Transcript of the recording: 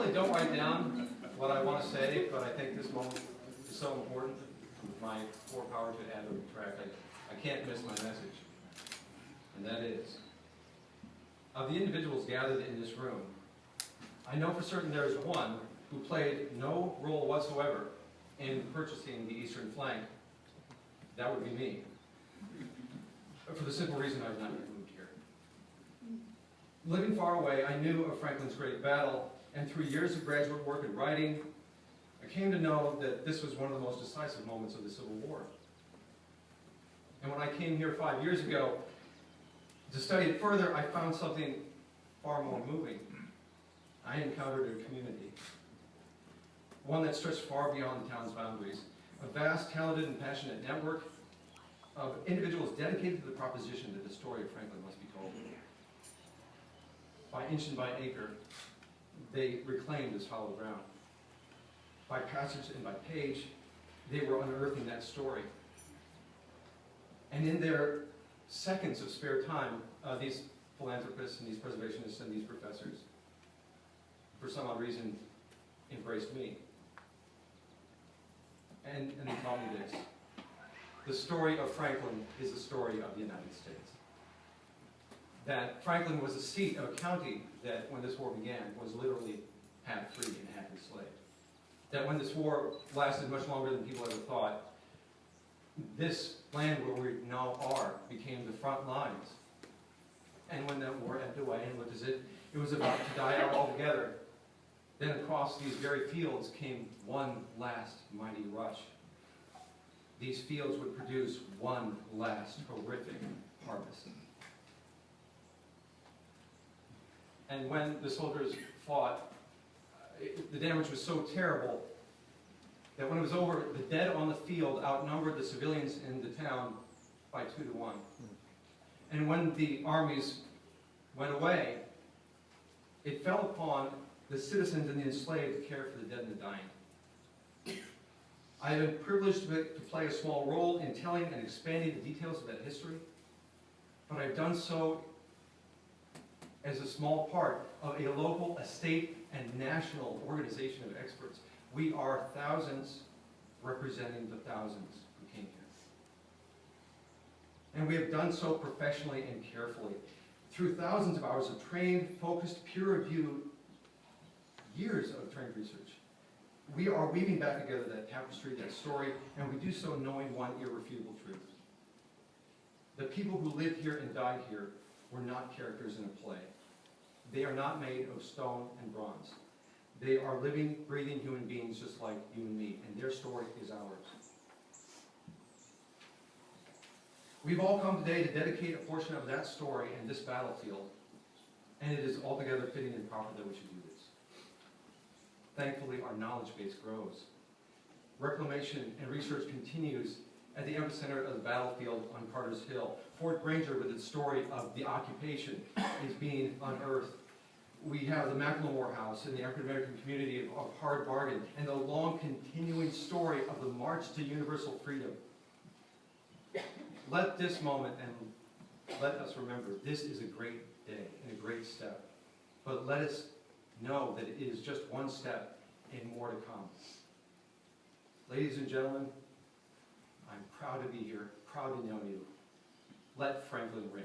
normally don't write down what I want to say, but I think this moment is so important with my poor power to add or subtract. I can't miss my message. And that is, of the individuals gathered in this room, I know for certain there is one who played no role whatsoever in purchasing the eastern flank. That would be me. For the simple reason I've not yet moved here. Living far away, I knew of Franklin's great battle, and through years of graduate work and writing, I came to know that this was one of the most decisive moments of the Civil War. And when I came here 5 years ago to study it further, I found something far more moving. I encountered a community, one that stretched far beyond the town's boundaries, a vast, talented, and passionate network of individuals dedicated to the proposition that the story of Franklin must be told. By inch and by acre, they reclaimed this hollow ground. By passage and by page, they were unearthing that story. And in their seconds of spare time, these philanthropists and these preservationists and these professors, for some odd reason, embraced me. And they taught me this. The story of Franklin is the story of the United States. That Franklin was the seat of a county that, when this war began, was literally half free and half enslaved. That when this war lasted much longer than people ever thought, this land where we now are became the front lines. And when that war ebbed away, and what is it? It was about to die out altogether. Then across these very fields came one last mighty rush. These fields would produce one last horrific harvest. And when the soldiers fought, the damage was so terrible that when it was over, the dead on the field outnumbered the civilians in the town by 2 to 1. And when the armies went away, it fell upon the citizens and the enslaved to care for the dead and the dying. I have been privileged to play a small role in telling and expanding the details of that history, but I've done so as a small part of a local, a state, and national organization of experts. We are thousands representing the thousands who came here. And we have done so professionally and carefully, through thousands of hours of trained, focused, peer-reviewed, years of trained research. We are weaving back together that tapestry, that story, and we do so knowing one irrefutable truth. The people who lived here and died here were not characters in a play. They are not made of stone and bronze. They are living, breathing human beings just like you and me, and their story is ours. We've all come today to dedicate a portion of that story and this battlefield, and it is altogether fitting and proper that we should do this. Thankfully, our knowledge base grows. Reclamation and research continues at the epicenter of the battlefield on Carter's Hill. Fort Granger, with its story of the occupation, is being unearthed. We have the Macklemore House in the African-American community of Hard Bargain, and the long continuing story of the March to Universal Freedom. Let this moment, and let us remember, this is a great day and a great step. But let us know that it is just one step and more to come. Ladies and gentlemen, I'm proud to be here, proud to know you. Let Franklin ring.